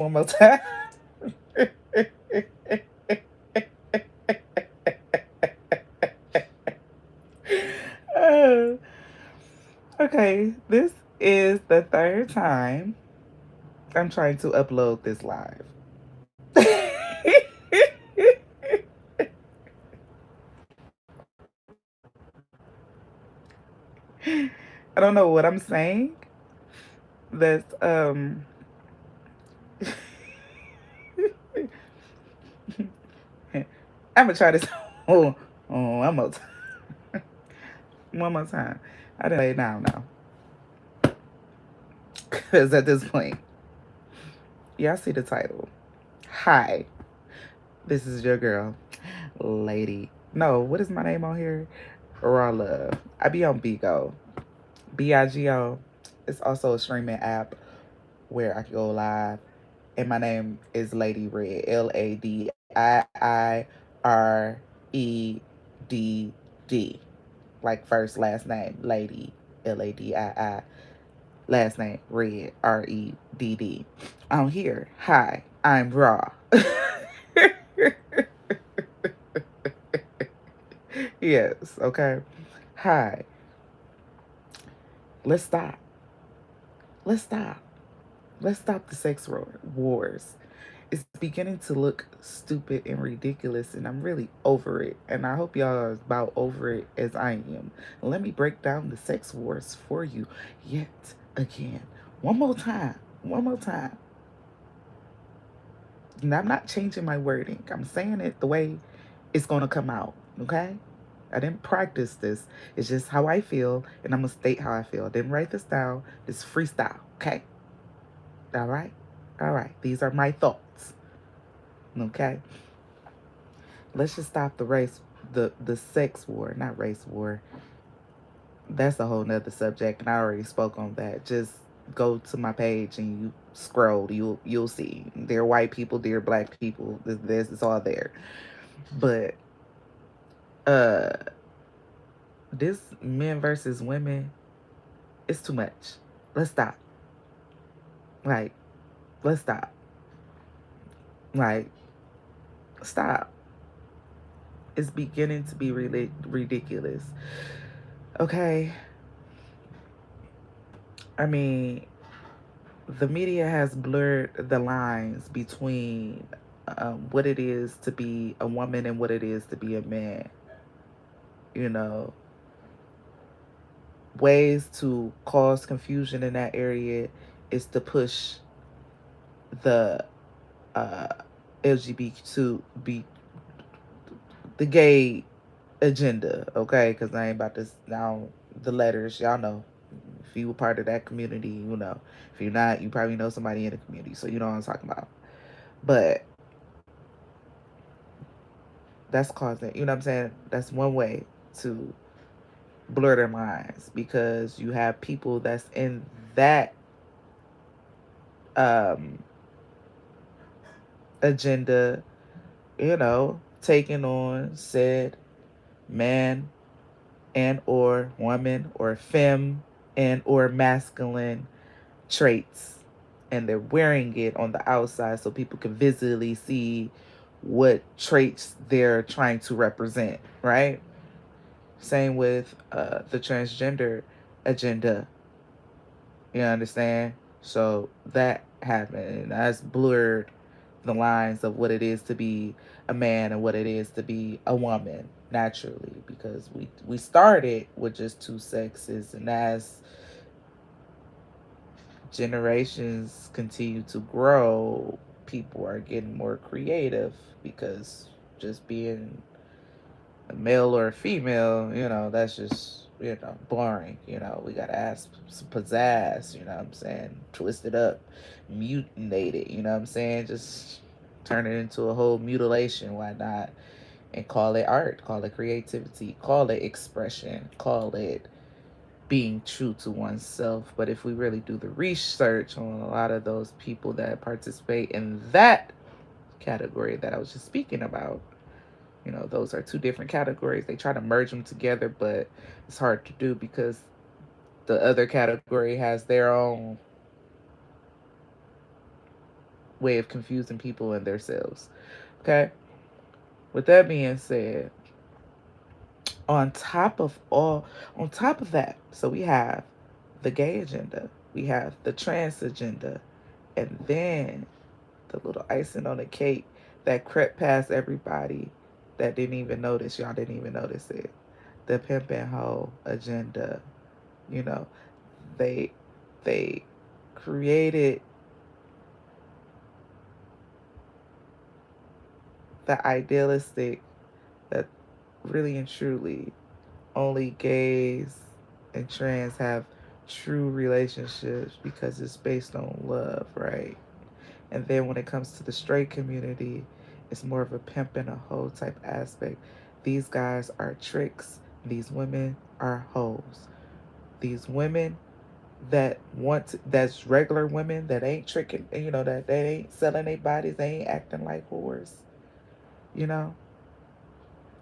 one more time. Uh, okay, this is the third time I'm trying to upload this live. I don't know what I'm saying. That's I'm gonna try this. Oh, one more time. One more time. I didn't lay down now, because at this point, y'all see the title. Hi, this is your girl, Lady. No, what is my name on here? Raw Love. I be on Bigo. BIGO. It's also a streaming app where I can go live. And my name is Lady Red. LADIIREDD. Like first, last name, Lady. LADII. Last name, Red. REDD. On here, hi, I'm Raw. Yes, okay. Hi. Let's stop. Let's stop. Let's stop the sex wars. It's beginning to look stupid and ridiculous, and I'm really over it. And I hope y'all are about over it as I am. Let me break down the sex wars for you yet again. One more time. One more time. And I'm not changing my wording. I'm saying it the way it's going to come out. Okay? I didn't practice this. It's just how I feel, and I'm going to state how I feel. I didn't write this down. This freestyle. Okay? All right? All right. These are my thoughts. Okay? Let's just stop the the sex war, not race war. That's a whole nother subject, and I already spoke on that. Just go to my page and you scroll, you'll see. There are white people, there are black people. This is all there. But uh this men versus women, it's too much. Let's stop. Like, let's stop. Like, stop. It's beginning to be really ridiculous. Okay. I mean, the media has blurred the lines between what it is to be a woman and what it is to be a man. You know, ways to cause confusion in that area is to push the uh, LGBT be the gay agenda, okay? Because I ain't about to now the letters, y'all know. If you were part of that community, you know. If you're not, you probably know somebody in the community, so you know what I'm talking about. But that's causing, you know what I'm saying? That's one way to blur their minds because you have people that's in that um, agenda, you know, taking on said man and or woman or femme and or masculine traits, and they're wearing it on the outside so people can visibly see what traits they're trying to represent, right? Same with the transgender agenda. You understand? So that happened, and that's blurred the lines of what it is to be a man and what it is to be a woman naturally, because we started with just two sexes, and as generations continue to grow, people are getting more creative because just being a male or a female, you know, that's just, you know, boring. You know, we gotta add some pizzazz, you know what I'm saying? Twist it up, mutinate it, you know what I'm saying? Just turn it into a whole mutilation, why not? And call it art, call it creativity, call it expression, call it being true to oneself. But if we really do the research on a lot of those people that participate in that category that I was just speaking about, you know, those are two different categories. They try to merge them together, but it's hard to do because the other category has their own way of confusing people and themselves. Okay? With that being said, on top of all, on top of that, so we have the gay agenda, we have the trans agenda, and then the little icing on the cake that crept past everybody that didn't even notice. Y'all didn't even notice it. The pimp and hoe agenda. You know, they they created the idealistic that really and truly only gays and trans have true relationships because it's based on love, right? And then when it comes to the straight community, it's more of a pimp and a hoe type aspect. These guys are tricks. These women are hoes. These women that's regular women that ain't tricking, that they ain't selling their bodies, they ain't acting like whores, you know.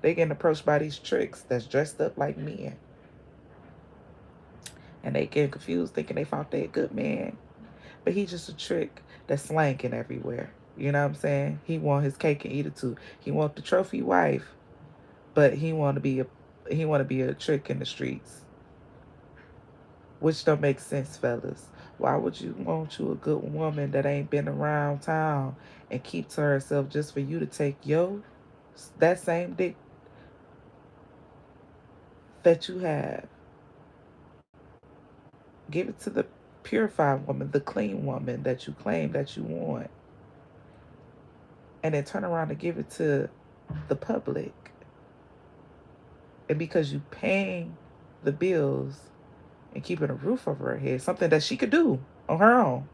They getting approached by these tricks that's dressed up like men. And they getting confused thinking they found they a good man. But he just a trick that's slanking everywhere. You know what I'm saying? He want his cake and eat it too. He want the trophy wife, but he want to be a trick in the streets, which don't make sense, fellas. Why would you want you a good woman that ain't been around town and keep to herself just for you to take that same dick that you have, give it to the purified woman, the clean woman that you claim that you want, and then turn around and give it to the public. And because you paying the bills and keeping a roof over her head, something that she could do on her own,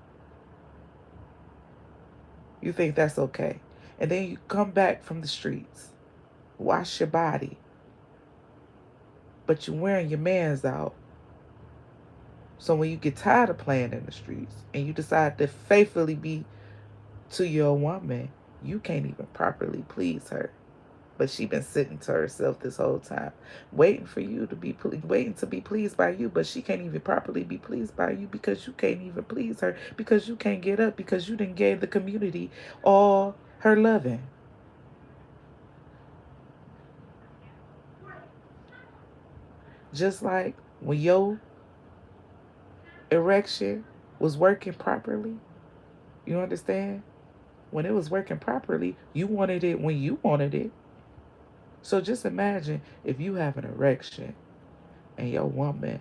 you think that's okay. And then you come back from the streets, wash your body, but you're wearing your mans out. So when you get tired of playing in the streets and you decide to faithfully be to your woman, you can't even properly please her. But she been sitting to herself this whole time, waiting for you to be waiting to be pleased by you. But she can't even properly be pleased by you because you can't even please her, because you can't get up, because you didn't give the community all her loving. Just like when your erection was working properly, you understand? When it was working properly, you wanted it when you wanted it. So just imagine if you have an erection and your woman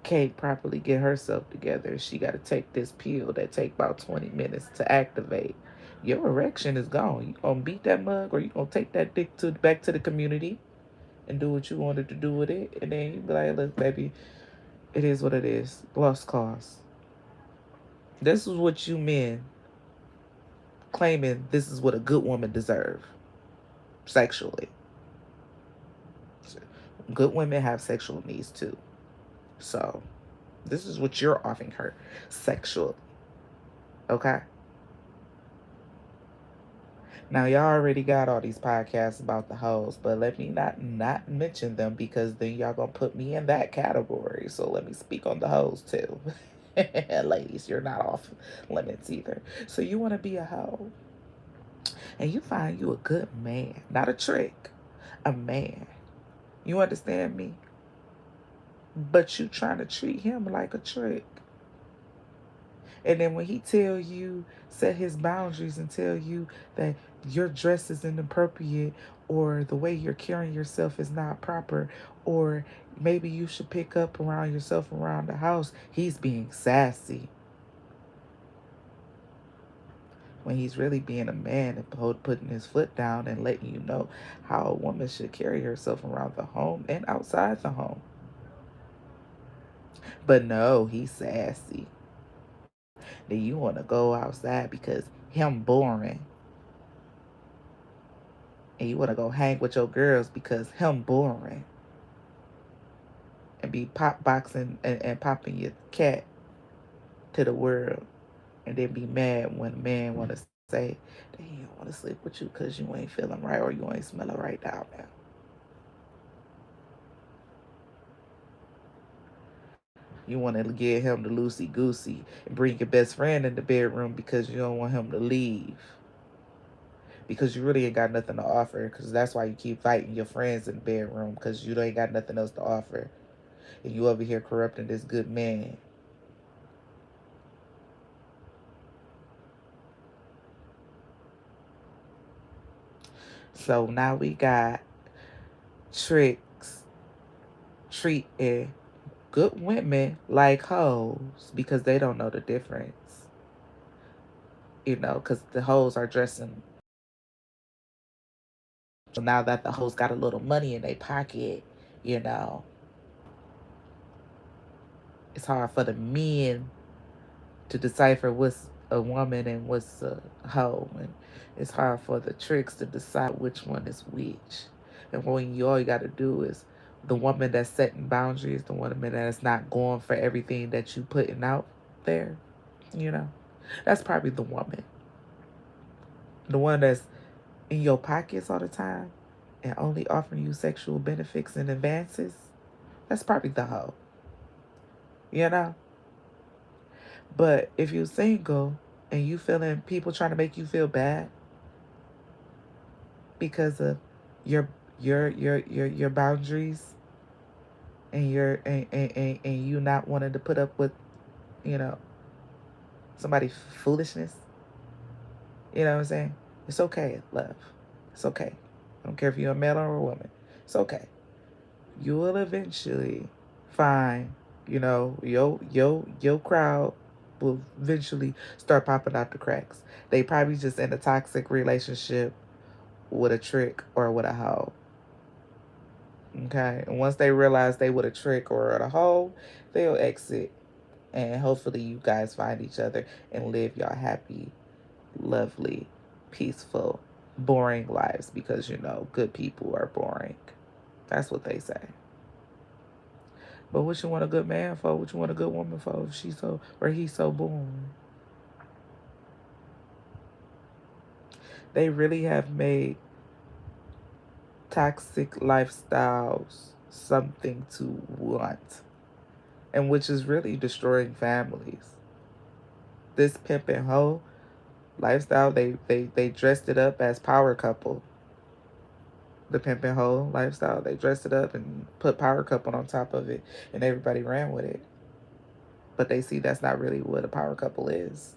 can't properly get herself together. She got to take this pill that take about 20 minutes to activate. Your erection is gone. You gonna beat that mug, or you gonna take that dick back to the community and do what you wanted to do with it, and then you be like, "Look, baby, it is what it is. Lost cause." This is what you men claiming this is what a good woman deserve sexually. Good women have sexual needs too. So this is what you're offering her sexually. Okay? Now y'all already got all these podcasts about the hoes, but let me not mention them because then y'all gonna put me in that category. So let me speak on the hoes too. Ladies, you're not off limits either. So you wanna be a hoe and you find you a good man, not a trick, a man. You understand me? But you trying to treat him like a trick. And then when he tell you, set his boundaries and tell you that your dress is inappropriate, or the way you're carrying yourself is not proper, or maybe you should pick up around yourself around the house, he's being sassy. When he's really being a man and putting his foot down and letting you know how a woman should carry herself around the home and outside the home. But no, he's sassy. Then you want to go outside because him boring, and you want to go hang with your girls because him boring, and be pop boxing and popping your cat to the world, and then be mad when a man want to say that he don't want to sleep with you because you ain't feeling right or you ain't smelling right down there. You want to get him to loosey goosey and bring your best friend in the bedroom because you don't want him to leave. Because you really ain't got nothing to offer. Because that's why you keep fighting your friends in the bedroom. Because you ain't got nothing else to offer. And you over here corrupting this good man. So now we got tricks treating good women like hoes because they don't know the difference. Because the hoes are dressing. So now that the hoes got a little money in their pocket, you know, it's hard for the men to decipher what's a woman and what's a hoe. And it's hard for the tricks to decide which one is which. And when you all you got to do is the woman that's setting boundaries, the woman that's not going for everything that you putting out there, that's probably the woman. The one that's in your pockets all the time and only offering you sexual benefits and advances, that's probably the hoe. You know? But if you're single and you feeling people trying to make you feel bad because of your your boundaries and and you not wanting to put up with, you know, somebody's foolishness, you know what I'm saying? It's okay, love. It's okay. I don't care if you're a man or a woman. It's okay. You will eventually find, your crowd will eventually start popping out the cracks. They probably just in a toxic relationship with a trick or with a hoe. Okay? And once they realize they with a trick or a hoe, they'll exit. And hopefully you guys find each other and live your happy, lovely, peaceful, boring lives because, good people are boring. That's what they say. But what you want a good man for? What you want a good woman for? If she's so or he's so boring. They really have made toxic lifestyles something to want, and which is really destroying families. This pimp and hoe lifestyle, they dressed it up as power couple. The pimp and hoe lifestyle, they dressed it up and put power couple on top of it, and everybody ran with it. But they see that's not really what a power couple is.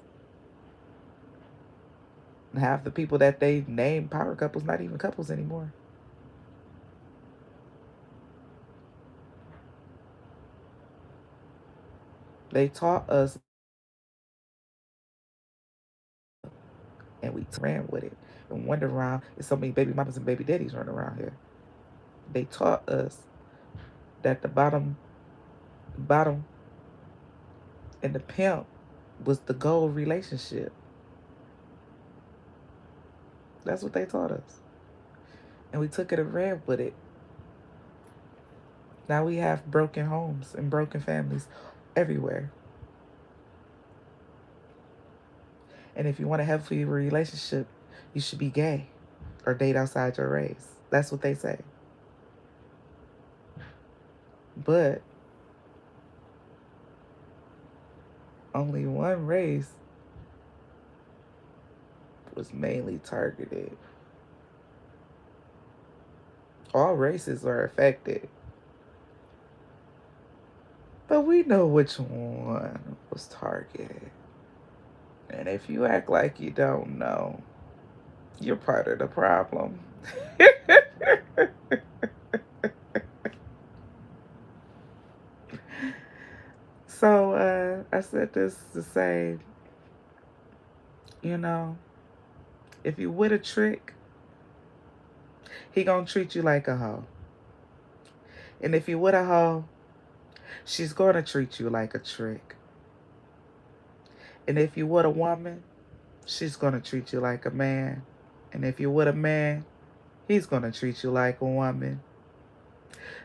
And half the people that they name power couples not even couples anymore. They taught us and we ran with it and went around. There's so many baby mamas and baby daddies running around here. They taught us that the bottom and the pimp was the goal relationship. That's what they taught us. And we took it and ran with it. Now we have broken homes and broken families everywhere. And if you want a healthy relationship, you should be gay or date outside your race. That's what they say. But only one race was mainly targeted. All races are affected. But we know which one was targeted. And if you act like you don't know, you're part of the problem. So I said this to say, if you with a trick, he gonna treat you like a hoe. And if you with a hoe, she's gonna treat you like a trick. And if you with a woman, she's gonna treat you like a man. And if you're with a man, he's gonna treat you like a woman.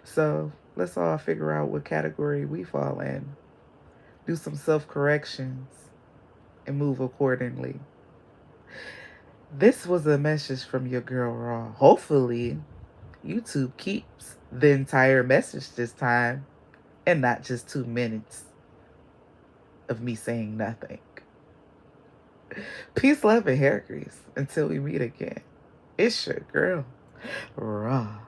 So let's all figure out what category we fall in. Do some self-corrections and move accordingly. This was a message from your girl Raw. Hopefully, YouTube keeps the entire message this time and not just 2 minutes. of me saying nothing. Peace, love, and hair grease. Until we meet again. It's your girl, Raw.